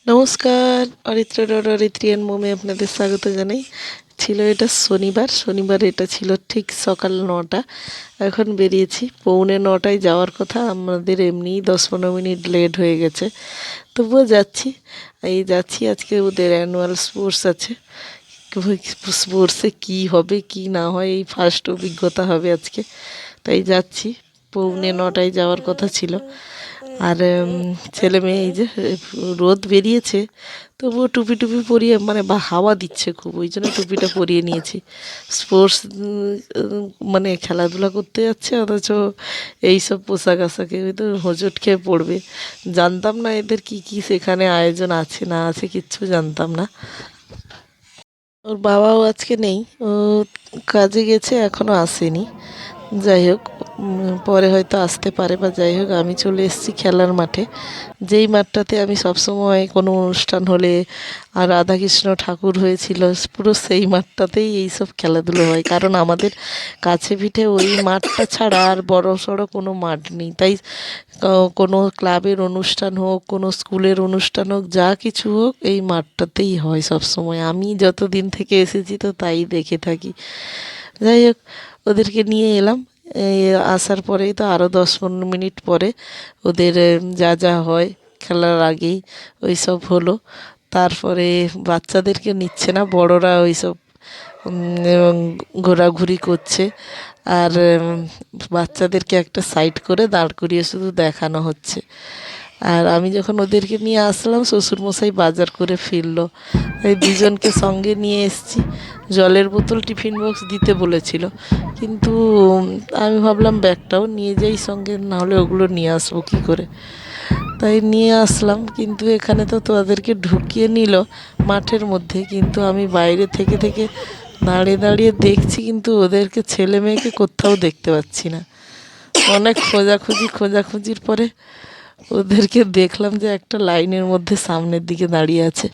নমস্কার, অরিত্র ডট অরিত্রিয়ান মোমে আপনাদের স্বাগত জানাই। ছিল এটা শনিবার, এটা ছিল ঠিক সকাল ৯টা। এখন বেরিয়েছি, পৌনে ৯টায় যাওয়ার কথা, আমাদের এমনিই ১০-১৫ মিনিট লেট হয়ে গেছে, তবুও যাচ্ছি। যাচ্ছি, আজকে ওদের অ্যানুয়াল স্পোর্টস আছে। স্পোর্টসে কী হবে কী না হয়, এই ফার্স্ট অভিজ্ঞতা হবে আজকে, তাই যাচ্ছি। পৌনে ৯টায় যাওয়ার কথা ছিল। আর ছেলে মেয়ে এই যে রোদ বেরিয়েছে, তবুও টুপি টুপি পরিয়ে, মানে বা হাওয়া দিচ্ছে খুব, ওই জন্য টুপিটা পরিয়ে নিয়েছি। স্পোর্টস মানে খেলাধুলা করতে যাচ্ছে, অথচ এইসব পোশাক আশাকে তো হোঁচট খেয়ে পড়বে। জানতাম না এদের কি কি সেখানে আয়োজন আছে না আছে, কিচ্ছু জানতাম না। ওর বাবাও আজকে নেই, ও কাজে গেছে, এখনও আসেনি। যাই হোক, পরে হয়তো আসতে পারে, বা যাই হোক, আমি চলে এসেছি খেলার মাঠে, যেই মাঠটাতে আমি সবসময় কোনো অনুষ্ঠান হলে, আর রাধাকৃষ্ণ ঠাকুর হয়েছিল, পুরো সেই মাঠটাতেই এইসব খেলাধুলো হয়, কারণ আমাদের কাছে পিঠে ওই মাঠটা ছাড়া আর বড় সড়ো কোনো মাঠ নেই। তাই কোনো ক্লাবের অনুষ্ঠান হোক, কোনো স্কুলের অনুষ্ঠান হোক, যা কিছু হোক, এই মাঠটাতেই হয় সব সময়। আমি যতদিন থেকে এসেছি তো তাই দেখে থাকি। যাই হোক, ওদেরকে নিয়ে এলাম। এই আসার পরেই তো আরও ১০-১৫ মিনিট পরে ওদের যা যা হয় খেলার আগেই ওই সব হলো। তারপরে বাচ্চাদেরকে নিচ্ছে না, বড়রা ওই সব এবং ঘোরাঘুরি করছে। আর বাচ্চাদেরকে একটা সাইড করে দাঁড় করিয়ে শুধু দেখানো হচ্ছে। আর আমি যখন ওদেরকে নিয়ে আসলাম, শ্বশুরমশাই বাজার করে ফিরলো, এই দুজনকে সঙ্গে নিয়ে এসেছি। জলের বোতল, টিফিন বক্স দিতে বলেছিল, কিন্তু আমি ভাবলাম ব্যাগটাও নিয়ে যাই সঙ্গে, নাহলে ওগুলো নিয়ে আসবো কী করে। তাই নিয়ে আসলাম, কিন্তু এখানে তো তাদেরকে ঢুকিয়ে নিল মাঠের মধ্যে, কিন্তু আমি বাইরে থেকে থেকে দাঁড়িয়ে দাঁড়িয়ে দেখছি, কিন্তু ওদেরকে, ছেলে মেয়েকে কোথাও দেখতে পাচ্ছি না। অনেক খোঁজাখুঁজির পরে ওদেরকে দেখলাম যে একটা লাইনের মধ্যে সামনের দিকে দাঁড়িয়ে আছে।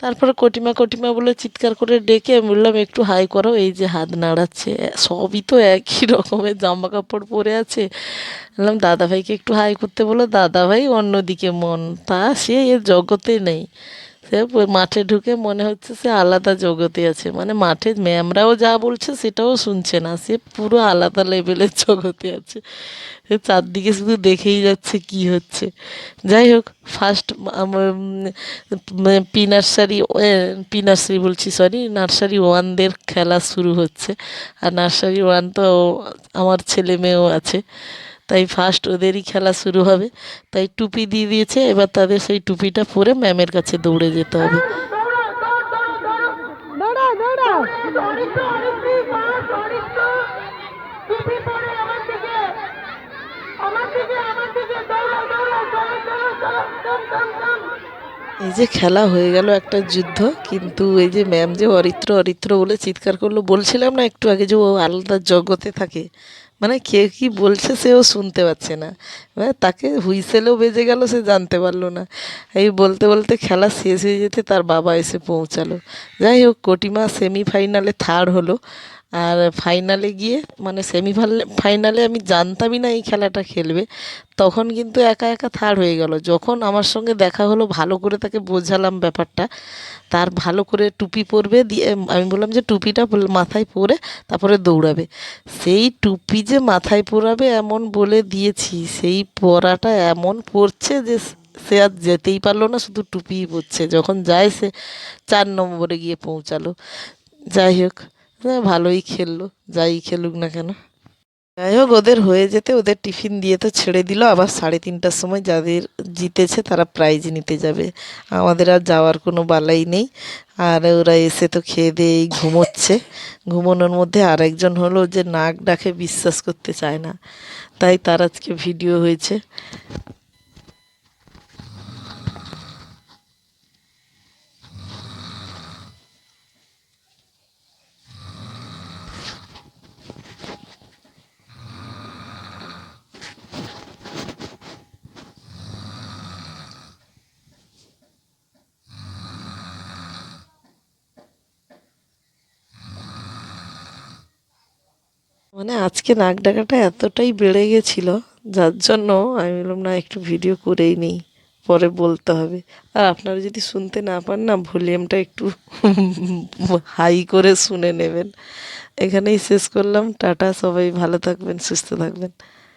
তারপরে কটিমা কটিমা বলে চিৎকার করে ডেকে আমি বললাম, একটু হাই করো, এই যে হাত নাড়াচ্ছে। সবই তো একই রকমের জামা কাপড় পরে আছে। বললাম দাদাভাইকে একটু হাই করতে বলো, দাদাভাই অন্যদিকে মন, তা সে এর জগতে নেই। সে মাঠে ঢুকে মনে হচ্ছে সে আলাদা জগতে আছে, মানে মাঠে ম্যামরাও যা বলছে সেটাও শুনছে না, সে পুরো আলাদা লেভেলের জগতে আছে। সে চারদিকে শুধু দেখেই যাচ্ছে কি হচ্ছে। যাই হোক, ফার্স্ট আমার পি নার্সারি বলছি, সরি, নার্সারি ওয়ানদের খেলা শুরু হচ্ছে। আর নার্সারি ওয়ান তো আমার ছেলে মেয়েও আছে, তাই ফার্স্ট ওদেরই খেলা শুরু হবে। তাই টুপি দিয়ে দিয়েছে, এবার তাদের সেই টুপিটা পরে ম্যামের কাছে দৌড়ে যেতে হবে। এই যে খেলা হয়ে গেল একটা যুদ্ধ, কিন্তু এই যে ম্যাম যে অরিত্র অরিত্র বলে চিৎকার করলো, বলছিলাম না একটু আগে যে ও আলাদা জগতে থাকে, মানে কে কি বলছে সেও শুনতে পাচ্ছে না। এবার তাকে হুইসেলও বেজে গেল, সে জানতে পারলো না। এই বলতে বলতে খেলা শেষ হয়ে যেতে তার বাবা এসে পৌঁছালো। যাই হোক, কটিমা সেমিফাইনালে থার্ড হলো। আর ফাইনালে গিয়ে, মানে ফাইনালে আমি জানতামই না এই খেলাটা খেলবে, তখন কিন্তু একা একা থার্ড হয়ে গেল। যখন আমার সঙ্গে দেখা হলো, ভালো করে তাকে বোঝালাম ব্যাপারটা, তার ভালো করে টুপি পরবে, দিয়ে আমি বললাম যে টুপিটা মাথায় পরে তারপরে দৌড়াবে। সেই টুপি যে মাথায় পরাবে এমন বলে দিয়েছি, সেই পরাটা এমন পরছে যে সে আর যেতেই পারলো না, শুধু টুপিই পরছে। যখন যায় সে 4 নম্বরে গিয়ে পৌঁছালো। যাই হোক, ভালোই খেললো, যাই খেলুক না কেন। যাই হোক, ওদের হয়ে যেতে ওদের টিফিন দিয়ে তো ছেড়ে দিল, আবার 3:30টার সময় যাদের জিতেছে তারা প্রাইজ নিতে যাবে। আমাদের আর যাওয়ার কোনো বালাই নেই। আর ওরা এসে তো খেয়ে দিয়ে ঘুমোচ্ছে। ঘুমোনোর মধ্যে আরেকজন হলো যে নাক ডাকে বিশ্বাস করতে চায় না, তাই তার আজকে ভিডিও হয়েছে। মানে আজকে নাক ডাকাটা এতটাই বেড়ে গেছিল, যার জন্য আমি বললাম না, একটু ভিডিও করেই নিই। পরে বলতে হবে। আর আপনারা যদি শুনতে না পান না, ভলিউমটা একটু হাই করে শুনে নেবেন। এখানেই শেষ করলাম। টাটা, সবাই ভালো থাকবেন, সুস্থ থাকবেন।